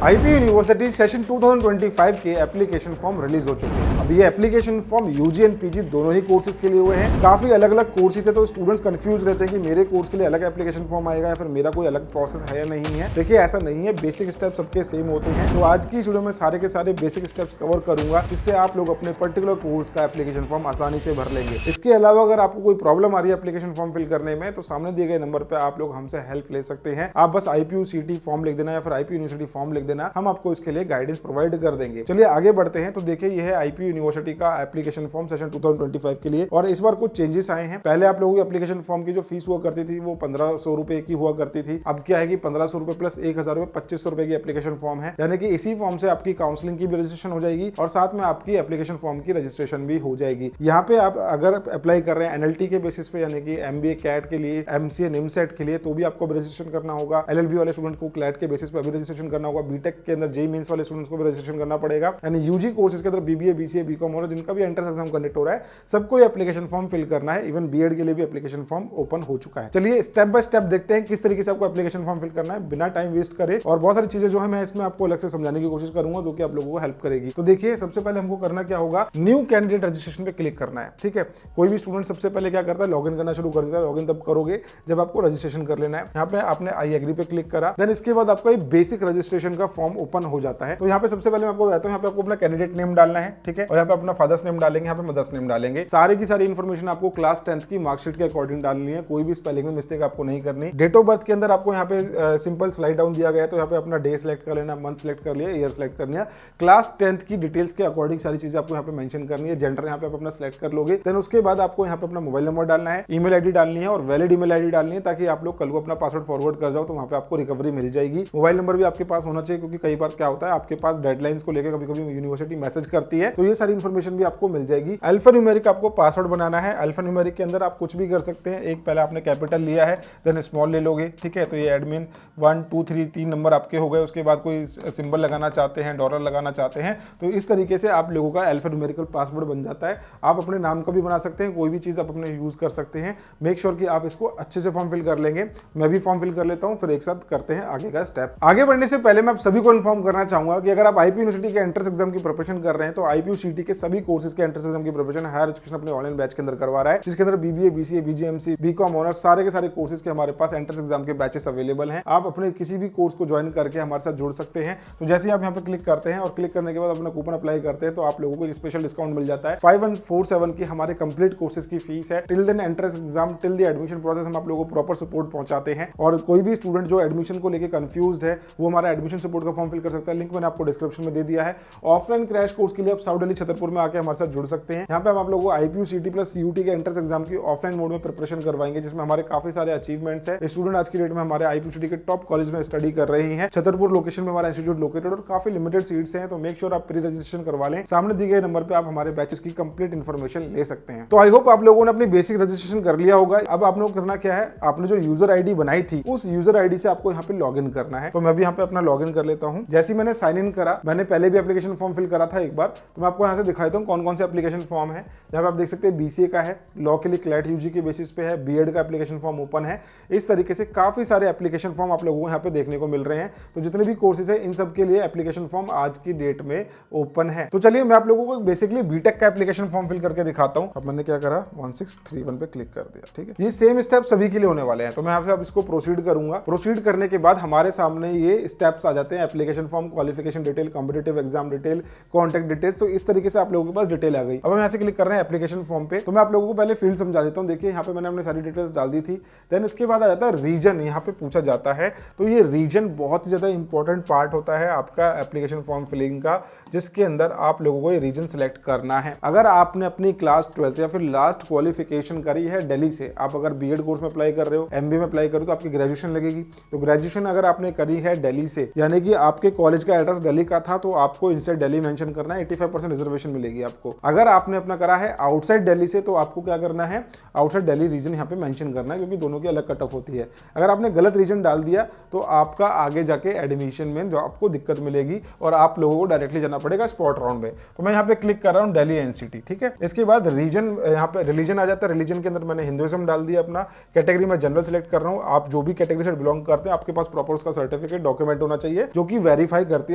IP university session 2025 के application form release हो चुके हैं। अब ये application form UG and PG दोनों ही कोर्सेज के लिए हुए हैं। काफी अलग अलग कोर्सेज है तो स्टूडेंट्स कंफ्यूज रहते हैं कि मेरे कोर्स के लिए अलग एप्लीकेशन फॉर्म आएगा या फिर मेरा कोई अलग प्रोसेस है या नहीं है। देखिए ऐसा नहीं है, बेसिक स्टेप सबके सेम होते हैं। तो आज की इस वीडियो में सारे के सारे बेसिक स्टेप्स कवर करूंगा जिससे आप लोग अपने पर्टिकुलर कोर्स का एप्लीकेशन फॉर्म आसानी से भर लेंगे। इसके अलावा अगर आपको कोई प्रॉब्लम आ रही है एप्लीकेशन फॉर्म फिल करने में तो सामने दिए गए नंबर पर आप लोग हमसे हेल्प ले सकते हैं। आप बस IPUCT फॉर्म लिख देना या फिर IPU यूनिवर्सिटी फॉर्म लिख देना, हम आपको इसके लिए गाइडेंस प्रोवाइड कर देंगे। चलिए आगे बढ़ते हैं। तो देखिए यह है आईपी यूनिवर्सिटी का एप्लीकेशन फॉर्म सेशन 2025 के लिए और इस बार कुछ चेंजेस आए हैं। पहले आप लोगों की एप्लीकेशन फॉर्म की जो फीस हुआ करती थी वो 1500 रुपए की हुआ करती थी। अब क्या है कि 1500 रुपए प्लस 1000 रुपए 2500 रुपए की एप्लीकेशन फॉर्म है, यानी कि इसी फॉर्म से आपकी काउंसलिंग की भी रजिस्ट्रेशन हो जाएगी और साथ में आपकी एप्लीकेशन फॉर्म की रजिस्ट्रेशन भी हो जाएगी। यहाँ पे आप अगर अप्लाई कर रहे हैं NLT के बेसिस पे यानी कि MBA कैट के लिए, MCA निमसेट के लिए, तो भी आपको रजिस्ट्रेशन करना होगा। LLB वाले स्टूडेंट को क्लैट के बेसिस पे भी रजिस्ट्रेशन करना होगा। बीटेक के अंदर JEE मेंस वाले स्टूडेंट्स को भी रजिस्ट्रेशन करना पड़ेगा। यानी यूजी कोर्सेज के अंदर BBA, BCA, BCom और जिनका भी एंट्रेंस एग्जाम कंडक्ट हो रहा है सबको एप्लीकेशन फॉर्म फिल करना है। इवन बीएड के लिए भी एप्लीकेशन फॉर्म ओपन हो चुका है। चलिए स्टेप बाय स्टेप देखते हैं किस तरीके से आपको एप्लीकेशन फॉर्म फिल करना है बिना टाइम वेस्ट करे, और बहुत सारी चीजें जो है मैं इसमें आपको अलग से समझाने की कोशिश करूंगा जो कि आप लोगों को हेल्प करेगी। तो देखिए सबसे पहले हमको करना क्या होगा, न्यू कैंडिडेट रजिस्ट्रेशन पे क्लिक करना है। ठीक है, कोई भी स्टूडेंट सबसे पहले क्या करता है, लॉगिन करना शुरू कर देता है। लॉगिन तब करोगे जब आपको रजिस्ट्रेशन कर लेना है। यहाँ पे आपने आई एग्री पे क्लिक करा, देन इसके बाद आपका एक बेसिक रजिस्ट्रेशन का फॉर्म ओपन हो जाता है। तो यहाँ पे सबसे पहले मैं आपको बताता हूँ, यहाँ पे आपको अपना कैंडिडेट नेम डालना है। ठीक है, और यहाँ पे अपना फादर्स नेम डालेंगे, यहाँ पे मदर्स नेम डालेंगे। सारी की सारी इन्फॉर्मेशन आपको क्लास 10th की मार्कशीट के अकॉर्डिंग डालनी है। कोई भी स्पेलिंग में मिस्टेक आपको नहीं करनी। डेट ऑफ बर्थ के अंदर आपको यहाँ पे सिंपल स्लाइड डाउन दिया गया है, तो यहाँ पे अपना डे सेलेक्ट कर लेना, मंथ सेलेक्ट कर लिया, ईयर सेलेक्ट कर लिया। क्लास 10th की डिटेल्स के अकॉर्डिंग सारी चीजें आपको यहाँ पे मेंशन करनी है। जेंडर यहाँ पे आप अपना सेलेक्ट कर लोगे। देन उसके बाद आपको यहाँ पे अपना मोबाइल नंबर डालना है, ईमेल आईडी डालनी है और वैलिड ईमेल आईडी डालनी है, ताकि आप लोग कल को अपना पासवर्ड फॉरवर्ड कर जाओ तो वहाँ पे आपको रिकवरी मिल जाएगी। मोबाइल नंबर भी आपके पास होना चाहिए, क्योंकि कई बार क्या होता है आपके पास डेडलाइंस को लेकर कभी कभी यूनिवर्सिटी मैसेज करती है, तो ये सारी इन्फॉर्मेशन भी आपको मिल जाएगी। अल्फा न्यूमेरिक आपको पासवर्ड बनाना है। अल्फा न्यूमेरिक के अंदर आप कुछ भी कर सकते हैं। एक पहले आपने कैपिटल लिया है, देन स्मॉल ले लोगे। ठीक है, तो ये एडमिन 1 2 3 3 नंबर आपके हो गए। उसके बाद कोई सिंबल लगाना चाहते हैं, डॉलर लगाना चाहते हैं, तो इस तरीके से आप लोगों का अल्फा न्यूमेरिकल पासवर्ड बन जाता है। आप अपने नाम का भी बना सकते हैं, कोई भी चीज आप अपने यूज कर सकते हैं। मेक श्योर कि आप इसको अच्छे से फॉर्म फिल कर लेंगे। मैं भी फॉर्म फिल कर लेता हूं, फिर एक साथ करते हैं आगे का स्टेप। आगे बढ़ने से पहले मैं आप सभी को इन्फॉर्म करना चाहूंगा कि अगर आप आईपी यूनिवर्सिटी के एंट्रेंस एग्जाम की प्रिपरेशन कर रहे हैं तो IPUCT के सभी कोर्सेज के एंट्रेंस एग्जाम की प्रिपरेशन हायर एजुकेशन अपने ऑनलाइन बैच के अंदर करवा रहा है, जिसके अंदर BBA, BCA, BGMC, BCom honours सारे के सारे कोर्सेज के हमारे पास एंट्रेंस एग्जाम के बैचेस अवेलेबल हैं। आप अपने किसी भी कोर्स को ज्वाइन करके हमारे साथ जुड़ सकते हैं। तो जैसे ही आप यहाँ पे क्लिक करते हैं और क्लिक करने के बाद अपना कूपन अप्लाई करते हैं तो आप लोगों को स्पेशल डिस्काउंट मिल जाता है। 5147 की हमारे कंप्लीट कोर्सेज की फीस है। Till then entrance exam, till the admission process हम आप लोगों को प्रॉपर सपोर्ट पहुंचाते हैं। और कोई भी स्टूडेंट जो एडमिशन को लेकर कंफ्यूज्ड है वो हमारा एडमिशन सपोर्ट का फॉर्म फिल कर सकता है। लिंक मैंने आपको डिस्क्रिप्शन में दे दिया है। ऑफलाइन क्रैश कोर्स के लिए आप साउथ दिल्ली छतरपुर में आके हमारे साथ जुड़ सकते हैं। यहाँ पे हम आप लोगों को IPUCT प्लस CUT के एंट्रेंस एग्जाम की ऑफलाइन मोड में प्रिपरेशन करवाएंगे, जिसमें हमारे काफी सारे अचीवमेंट्स है। स्टूडेंट आज की डेट में हमारे IPUCT के टॉप कॉलेज में स्टडी कर रहे हैं। छतरपुर लोकेशन में हमारा इंस्टीट्यूट लोकेटेड और काफी लिमिटेड सीट्स हैं, तो मेक श्योर आप प्री रजिस्ट्रेशन करवा लें। सामने दिए गए नंबर पे आप हमारे बैचेस की कंप्लीट इन्फॉर्मेशन ले सकते हैं। तो आई होप आप लोगों ने अपनी बेसिक रजिस्ट्रेशन कर लिया होगा। अब आप लोग करना क्या है, आपने जो यूजर आईडी बनाई थी उस यूजर आईडी से आपको यहाँ पे लॉग इन करना है। तो मैं भी यहाँ पे अपना लॉग इन कर लेता हूँ। जैसे मैंने साइन इन करा, मैंने पहले भी एप्लीकेशन फॉर्म फिल करा था एक बार, तो मैं आपको यहाँ से दिखा देता हूँ कौन कौन से एप्लीकेशन फॉर्म है। यहाँ पे आप देख सकते हैं BCA का है, लॉ के लिए क्लैट UG के बेसिस पे है, BEड का एप्लीकेशन फॉर्म ओपन है। इस तरीके से काफी सारे एप्लीकेशन फॉर्म आप लोगों को यहाँ पे देखने को मिल रहे हैं। तो जितने भी कोर्सेज है इन सब के लिए एप्लीकेशन फॉर्म आज की डेट में ओपन है। तो चलिए मैं आप लोगों को बेसिकली बीटेक का एप्लीकेशन फॉर्म फिल करके दिखाता हूँ। अब मैंने क्या करा, 1631 पे क्लिक कर दिया। ठीक है, ये सेम स्टेप सभी के लिए होने वाले हैं। तो मैं आपसे अब इसको प्रोसीड करूंगा। प्रोसीड करने के बाद हमारे सामने ये स्टेप्स आ जाते हैं, application form, qualification detail, competitive exam detail, contact details. तो इस तरीके से आप लोगों के पास डिटेल आ गई। अब हम यहाँ से क्लिक कर रहे हैं एप्लीकेशन फॉर्म पे। तो मैं आप लोगों को पहले फील्ड समझा देता हूँ। देखिए यहाँ पे मैंने अपनी सारी डिटेल्स डाल दी थी। देन इसके बाद आ जाता है रीजन, यहाँ पे पूछा जाता है। तो ये रीजन बहुत ही ज्यादा इंपॉर्टेंट पार्ट होता है आपका एप्लीकेशन फॉर्म फिलिंग का, जिसके अंदर आप लोगों को ये रीजन सेलेक्ट करना है। अगर आपने अपनी क्लास 12th या फिर लास्ट क्वालिफिकेशन करी है दिल्ली से, आप अगर BEd कोर्स में अप्लाई कर रहे हो, MBA में अप्लाई कर रहे हो, तो आपकी ग्रेजुएशन लगेगी। तो ग्रेजुएशन अगर आपने करी है दिल्ली से, यानी कि आपके कॉलेज का एड्रेस दिल्ली का था, तो आपको इंस्टेड दिल्ली मेंशन करना है। 85% रिजर्वेशन मिलेगी आपको। अगर आपने अपना करा है आउटसाइड दिल्ली से, तो आपको क्या करना है, आउटसाइड दिल्ली रीजन यहाँ पे मेंशन करना है, क्योंकि दोनों की अलग कट ऑफ होती है। अगर आपने गलत रीजन डाल दिया तो आपका आगे जाके एडमिशन में जो आपको दिक्कत मिलेगी और आप लोगों को डायरेक्टली जाना पड़ेगा स्पॉट राउंड में। तो मैं यहाँ पे क्लिक कर रहा हूँ दिल्ली NCT। ठीक है, इसके बाद रीजन, यहाँ पे रिलीजन आ जाता है। रिलीजन के अंदर मैंने हिंदुइज्म डाल दिया अपना। कैटेगरी में जनरल सेलेक्ट कर रहा हूँ। आप जो भी कैटेगरी से बिलोंग करते हैं आपके पास प्रॉपर उसका सर्टिफिकेट डॉक्यूमेंट होना चाहिए। जो कि वेरीफाई करती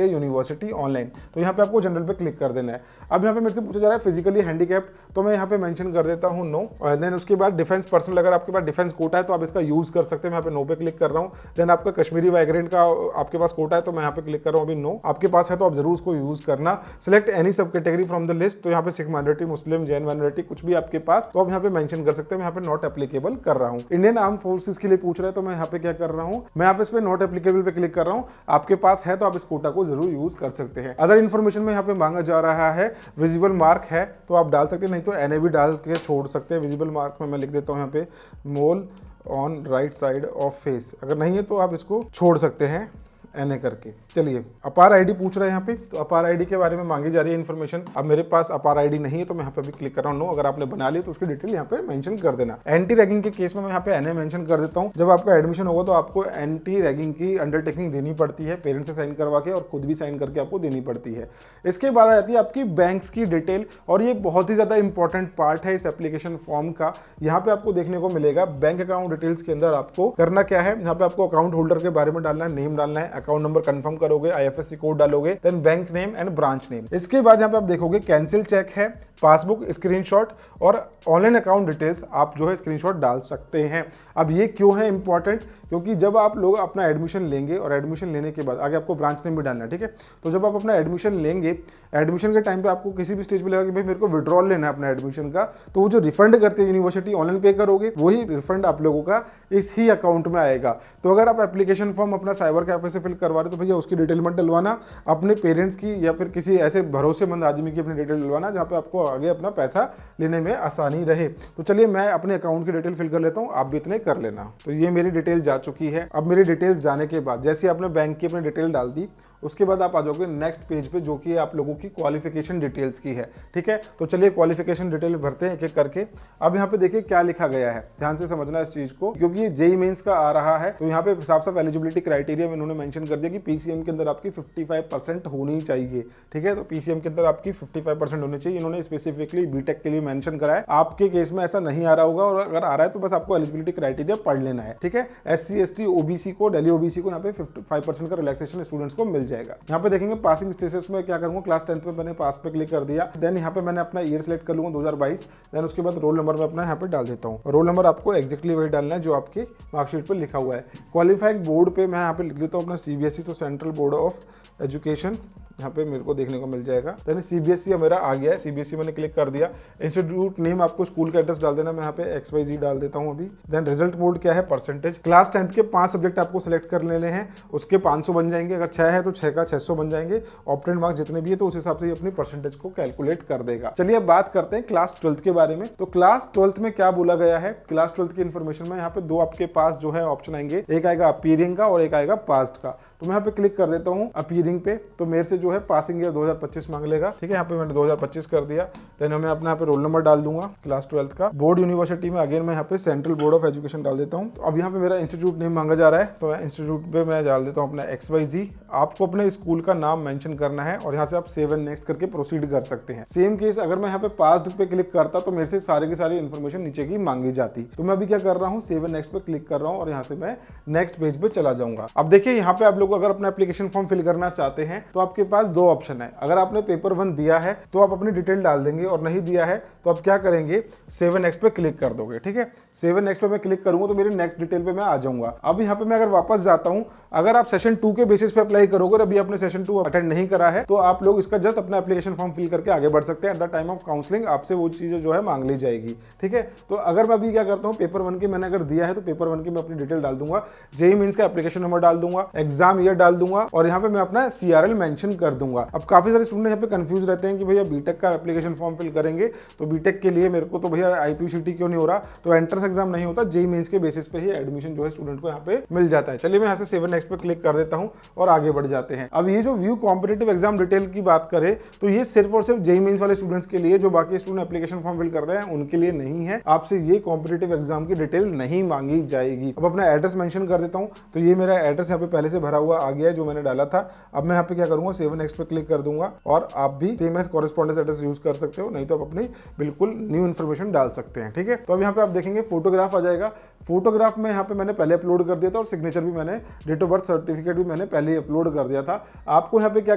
है यूनिवर्सिटी ऑनलाइन। तो यहाँ पे आपको जनरल पे क्लिक कर देना है। अब यहाँ पे मेरे से पूछा जा रहा है फिजिकली हैंडीकैप्ड, तो मैं यहाँ पे मेंशन कर देता हूँ नो। और देन उसके बाद डिफेंस पर्सनल, अगर आपके पास डिफेंस कोटा है तो आप इसका यूज कर सकते हैं, मैं यहाँ पे नो पे क्लिक कर रहा हूँ। देन आपका कश्मीरी वाइग्रेंट का आपके पास कोटा है तो मैं यहाँ पे क्लिक कर रहा हूँ अभी नो। आपके पास है तो आप जरूर उसको यूज करना। सिलेक्ट एनी सब कैटेगरी फ्रॉम द लिस्ट, तो यहाँ पे सिख माइनॉरिटी, मुस्लिम, जैन माइनॉरिटी, कुछ भी आपके पास, तो आप यहाँ पे मेंशन कर सकते हैं। मैं यहाँ पे नॉट एप्लीकेबल कर रहा हूँ। इंडियन आर्म फोर्सेस के लिए पूछ रहा है तो मैं यहाँ पे क्या कर रहा हूँ, मैं यहाँ पे इस पे नॉट एप्लीकेबल पे क्लिक कर रहा हूँ। आपके पास है तो आप इस कोटा को जरूर यूज कर सकते हैं। अदर इन्फॉर्मेशन में यहाँ पे मांगा जा रहा है विजिबल मार्क है तो आप डाल सकते हैं, नहीं तो एनए भी डाल के छोड़ सकते हैं। विजिबल मार्क में मैं लिख देता हूँ यहाँ पे मोल on right side of face, अगर नहीं है तो आप इसको छोड़ सकते हैं एनए करके। चलिए अपार आईडी पूछ रहा है यहाँ पे, तो अपार आईडी के बारे में मांगी जा रही है इन्फॉर्मेशन। अब मेरे पास अपार आईडी नहीं है तो मैं यहाँ पे भी क्लिक कर रहा हूँ नो। अगर आपने बना ली तो उसकी डिटेल यहाँ पे मेंशन कर देना। एंटी रैगिंग के केस में मैं यहाँ पे एनए मेंशन कर देता हूँ। जब आपका एडमिशन होगा तो आपको एंटी रैगिंग की अंडरटेकिंग देनी पड़ती है, पेरेंट्स से साइन करवा के और खुद भी साइन करके आपको देनी पड़ती है। इसके बाद आ जाती है आपकी बैंक्स की डिटेल, और ये बहुत ही ज्यादा इंपॉर्टेंट पार्ट है इस एप्लीकेशन फॉर्म का। यहाँ पे आपको देखने को मिलेगा बैंक अकाउंट डिटेल्स के अंदर आपको करना क्या है। यहाँ पे आपको अकाउंट होल्डर के बारे में डालना है, नेम डालना है, अकाउंट नंबर कंफर्म करोगे, आईएफएससी कोड डालोगे, then bank name and branch name. इसके बाद यहाँ पे आप देखोगे कैंसिल चेक है, पासबुक स्क्रीनशॉट और ऑनलाइन अकाउंट डिटेल्स आप जो है स्क्रीनशॉट डाल सकते हैं। अब ये क्यों है इंपॉर्टेंट, क्योंकि जब आप लोग अपना एडमिशन लेंगे और एडमिशन लेने के बाद आगे आपको ब्रांच नेम भी डालना है, ठीक है। तो जब आप अपना एडमिशन लेंगे, एडमिशन के टाइम पे आपको किसी भी स्टेज पे लगा कि भाई मेरे को विड्रॉल लेना है अपना एडमिशन का, तो वो जो रिफंड करते हैं यूनिवर्सिटी ऑनलाइन पे करोगे, वही रिफंड आप लोगों का इस ही अकाउंट में आएगा। तो अगर आप एप्लीकेशन फॉर्म अपना साइबर कैफे से फिल करवा रहे तो भैया उसकी डिटेल मत डलवाना, अपने पेरेंट्स की या फिर किसी ऐसे भरोसेमंद आदमी की अपनी डिटेल डलवाना जहाँ पे आपको आगे अपना पैसा लेने में आसानी रहे। तो चलिए मैं अपने अकाउंट की डिटेल फिल कर लेता हूँ, आप भी इतने कर लेना। तो ये मेरी डिटेल जा चुकी है। अब मेरी डिटेल जाने के बाद जैसे आपने बैंक की अपनी डिटेल डाल दी, उसके बाद आप आ जाओगे नेक्स्ट पेज पे, जो कि आप लोगों की क्वालिफिकेशन डिटेल्स की है, ठीक है। तो चलिए क्वालिफिकेशन डिटेल भरते हैं एक एक करके। अब यहाँ पे देखिए क्या लिखा गया है, ध्यान से समझना इस चीज को, क्योंकि ये जेईई मेंस का आ रहा है। तो यहाँ पे साफ साफ एलिजिबिलिटी क्राइटेरिया में इन्होंने मेंशन कर दिया कि पीसीएम के अंदर आपकी 55% होनी चाहिए, ठीक है। तो पीसीएम के अंदर आपकी 55% होनी चाहिए। इन्होंने स्पेसिफिकली बीटेक के लिए मेंशन करा है। आपके केस में ऐसा नहीं आ रहा होगा, और अगर आ रहा है तो बस आपको एलिजिबिलिटी क्राइटेरिया पढ़ लेना है, ठीक है। एससी एसटी ओबीसी को, दिल्ली ओबीसी को यहाँ पे 55% का रिलैक्सेशन स्टूडेंट्स को मिल जाएगा। यहाँ पे देखेंगे पासिंग स्टेटस में क्या करूंगा, क्लास 10th में मैंने पास पे क्लिक कर दिया। देन यहाँ पे मैंने अपना ईयर सेलेक्ट कर लूंगा 2022। देन उसके बाद रोल नंबर में अपना यहाँ पे डाल देता हूँ। रोल नंबर आपको एक्जैक्टली वही डालना है जो आपके मार्कशीट पे लिखा हुआ है। क्वालिफाइड बोर्ड पे मैं यहाँ पे लिख देता हूँ अपना सीबीएसई, तो सेंट्रल बोर्ड ऑफ एजुकेशन यहाँ पे मेरे को देखने को मिल जाएगा। देन सीबीएसई मेरा आ गया है, सीबीएसई मैंने क्लिक कर दिया। इंस्टीट्यूट नेम आपको स्कूल का एड्रेस डाल देना, मैं यहाँ पे XYZ डाल देता हूँ अभी। देन रिजल्ट मोड क्या है, परसेंटेज। क्लास 10th के 5 सब्जेक्ट आपको सिलेक्ट कर लेने हैं, उसके 500 बन जाएंगे। अगर 6 है तो 6 का 600 बन जाएंगे। ऑप्टेंड मार्क्स जितने भी है तो उस हिसाब से अपनी परसेंटेज को कैलकुलेट कर देगा। चलिए अब बात करते हैं क्लास 12th के बारे में। तो क्लास 12th में क्या बोला गया है, क्लास 12th की इन्फॉर्मेशन में यहाँ पे 2 आपके पास जो है ऑप्शन आएंगे, एक आएगा अपीयरिंग का और एक आएगा पास्ट का। तो मैं यहाँ पे क्लिक कर देता हूँ अपीयरिंग पे। तो मेरे से जो है पासिंग ईयर 2025 मांग लेगा, ठीक है। यहाँ पे मैंने 2025 कर दिया। देन मैं अपना यहाँ पे रोल नंबर डाल दूंगा क्लास 12th का। बोर्ड यूनिवर्सिटी में अगेन मैं यहाँ पे सेंट्रल बोर्ड ऑफ एजुकेशन डाल देता हूँ। तो अब यहाँ पे मेरा इंस्टीट्यूट नेम मांगा जा रहा है, तो इंस्टीट्यूट पे मैं डाल देता हूँ अपना XYZ। आपको अपने स्कूल का नाम मेंशन करना है और यहाँ से आप सेव एंड नेक्स्ट करके प्रोसीड कर सकते हैं। सेम केस अगर मैं यहाँ पे पास्ट पे क्लिक करता तो मेरे से सारी की सारी इन्फॉर्मेशन नीचे की मांगी जाती। तो मैं अभी क्या कर रहा हूँ, सेव एंड नेक्स्ट पे क्लिक कर रहा हूँ और यहाँ से मैं नेक्स्ट पेज पे चला जाऊंगा। अब देखिए यहाँ पे आप लोग अगर अपना एप्लीकेशन फॉर्म फिल करना चाहते हैं तो आपके पास 2 ऑप्शन है। अगर आपने पेपर 1 दिया है तो आप अपनी डिटेल डाल देंगे, और नहीं दिया है तो आप क्या करेंगे, सेव एंड नेक्स्ट पे क्लिक कर दोगे, ठीक है। सेव एंड नेक्स्ट पे मैं क्लिक करूंगा तो मेरी नेक्स्ट डिटेल पे मैं आ जाऊंगा। अब यहाँ पे मैं अगर वापस जाता हूं, अगर आप सेशन 2 के बेसिस पे अप्लाई करोगे और अभी आपने सेशन 2 अटेंड नहीं करा है तो आप लोग इसका जस्ट अपना एप्लीकेशन फॉर्म फिल करके आगे बढ़ सकते हैं। At the time of counselling आपसे वो चीजें जो है मांग ली जाएगी, ठीक है। तो अगर मैं अभी क्या करता हूँ, पेपर 1 की मैंने अगर दिया है तो पेपर 1 की मैं अपनी डिटेल डाल दूंगा, जेईई मेंस का एप्लीकेशन नंबर डाल दूंगा, एग्जाम ईयर डाल दूंगा और यहाँ पे मैं अपना CRL मेंशन कर दूंगा। अब काफी सारे स्टूडेंट यहाँ पे कंफ्यूज रहते हैं कि भैया बीटेक का एप्लीकेशन फॉर्म फिल करेंगे तो बीटेक के लिए मेरे को तो भैया IPCT क्यों नहीं हो रहा, तो एंट्रेंस एग्जाम नहीं होता, जेईई मेंस के बेसिस पे ही एडमिशन जो है स्टूडेंट को यहाँ पे मिल जाता है। चलिए मैं यहाँ से सेव एंड नेक्स्ट पे क्लिक कर देता हूँ और आगे बढ़ जाते हैं। अब ये जो व्यू कॉम्पिटिटिव एग्जाम डिटेल की बात करें तो ये सिर्फ और सिर्फ जेईई मेंस वाले स्टूडेंट्स के लिए, जो बाकी स्टूडेंट एप्लीकेशन फॉर्म फिल कर रहे हैं उनके लिए नहीं है। आपसे ये कॉम्पिटिटिव एग्जाम की डिटेल नहीं मांगी जाएगी। अब अपना एड्रेस मेंशन कर देता हूँ। तो ये मेरा एड्रेस यहाँ पे पहले से भरा हुआ आ गया है जो मैंने डाला था। अब मैं यहाँ पे क्या करूंगा, सेव नेक्स्ट पे क्लिक कर दूंगा और आप भी same as correspondence address use कर सकते हो, नहीं तो आप अपनी बिल्कुल न्यू इन्फॉर्मेशन डाल सकते हैं। ठीक है, तो अब यहाँ पे आप देखेंगे फोटोग्राफ आ जाएगा। फोटोग्राफ में यहाँ पे मैंने पहले अपलोड कर दिया था और सिग्नेचर भी मैंने, डेट ऑफ बर्थ सर्टिफिकेट भी मैंने पहले ही अपलोड कर दिया था। आपको यहाँ पे क्या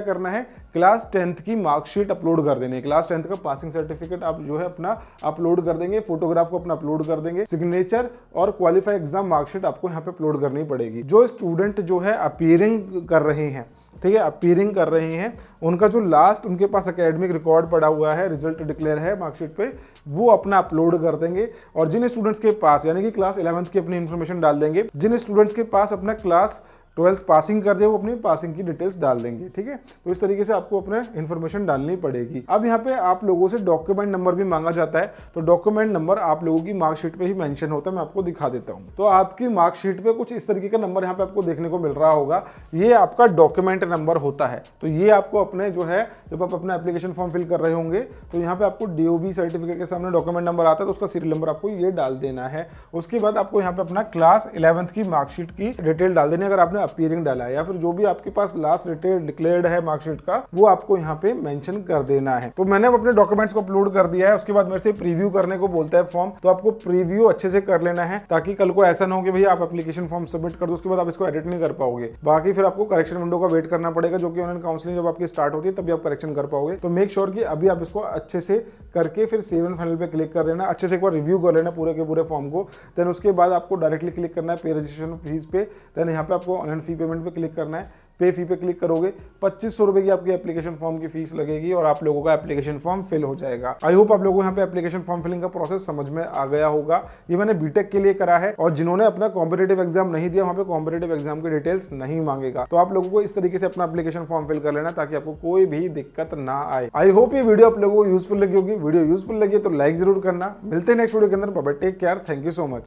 करना है, क्लास 10th की मार्कशीट अपलोड कर देनी है। क्लास 10th का पासिंग सर्टिफिकेट आप जो है अपना अपलोड कर देंगे, फोटोग्राफ को अपना अपलोड कर देंगे, सिग्नेचर और क्वालिफाई एग्जाम मार्कशीट आपको यहाँ पे अपलोड करनी पड़ेगी। जो स्टूडेंट जो है अपीयरिंग कर रहे हैं, ठीक है, अपीयरिंग कर रहे हैं, उनका जो लास्ट उनके पास एकेडमिक रिकॉर्ड पड़ा हुआ है, रिजल्ट डिक्लेयर है मार्कशीट पे, वो अपना अपलोड कर देंगे। और जिन स्टूडेंट्स के पास यानी कि क्लास 11th की अपनी इंफॉर्मेशन डाल देंगे, जिन स्टूडेंट्स के पास अपना क्लास 12th पासिंग कर दिया वो अपनी पासिंग की डिटेल्स डाल देंगे। ठीक है, तो इस तरीके से आपको अपने इन्फॉर्मेशन डालनी पड़ेगी। अब यहाँ पे आप लोगों से डॉक्यूमेंट नंबर भी मांगा जाता है, तो डॉक्यूमेंट नंबर आप लोगों की मार्कशीट पे ही मेंशन होता है। मैं आपको दिखा देता हूँ। तो आपकी मार्कशीट पे कुछ इस तरीके का नंबर यहाँ पे आपको देखने को मिल रहा होगा, ये आपका डॉक्यूमेंट नंबर होता है। तो ये आपको अपने जो है, जब आप अपना एप्लीकेशन फॉर्म फिल कर रहे होंगे तो यहाँ पे आपको DOB सर्टिफिकेट के सामने डॉक्यूमेंट नंबर आता है, तो उसका सीरियल नंबर आपको ये डाल देना है। उसके बाद आपको यहाँ पे अपना क्लास 11th की मार्कशीट की डिटेल डाल देनी है, अगर आपने अपीयरिंग डाला है, या फिर जो भी आपके पास लास्ट रिटेल डिक्लेयर्ड है मार्कशीट का, वो आपको यहाँ पे मेंशन कर देना है। तो मैंने अपने डॉक्यूमेंट्स को अपलोड कर दिया है। उसके बाद मेरे से प्रीव्यू करने को बोलता है फॉर्म, तो आपको प्रीव्यू अच्छे से कर लेना है, ताकि कल को ऐसा ना हो कि भैया आप एप्लीकेशन फॉर्म सबमिट कर दो, उसके बाद आप इसको एडिट नहीं कर पाओगे। बाकी फिर आपको करेक्शन विंडो का वेट करना पड़ेगा, जो कि ऑनलाइन काउंसलिंग जब आपकी स्टार्ट होती है तभी आप करेक्शन कर पाओगे। तो मेक श्योर कि अभी आप इसको अच्छे से करके फिर सेव एंड फाइनल पे क्लिक कर लेना, अच्छे से एक बार रिव्यू कर लेना पूरे के पूरे फॉर्म को। देन उसके बाद आपको डायरेक्टली क्लिक करना है पे रजिस्ट्रेशन फीस पे। देन यहाँ पे आपको ऑनलाइन फी पेमेंट पे क्लिक करना है, पे फी पे क्लिक करोगे, 2500 रुपए की आपकी एप्लीकेशन फॉर्म की फीस लगेगी और आप लोगों का एप्लीकेशन फॉर्म फिल हो जाएगा। आई होप आप लोगों को यहाँ पे एप्लीकेशन फॉर्म फिलिंग का प्रोसेस समझ में आ गया होगा। ये मैंने बीटेक के लिए करा है, और जिन्होंने अपना कॉम्पिटेटिव एग्जाम नहीं दिया, वहाँ पे कॉम्पिटेटिव एग्जाम की डिटेल्स नहीं मांगेगा। तो आप लोगों को इस तरीके से अपना एप्लीकेशन फॉर्म फिल कर लेना, ताकि आपको कोई भी दिक्कत ना आए। आई होप ये वीडियो आप लोगों को यूजफुल लगी होगी। वीडियो यूजफुल लगी तो लाइक जरूर करना। मिलते हैं नेक्स्ट वीडियो के अंदर। Bye bye, take care, thank you so much.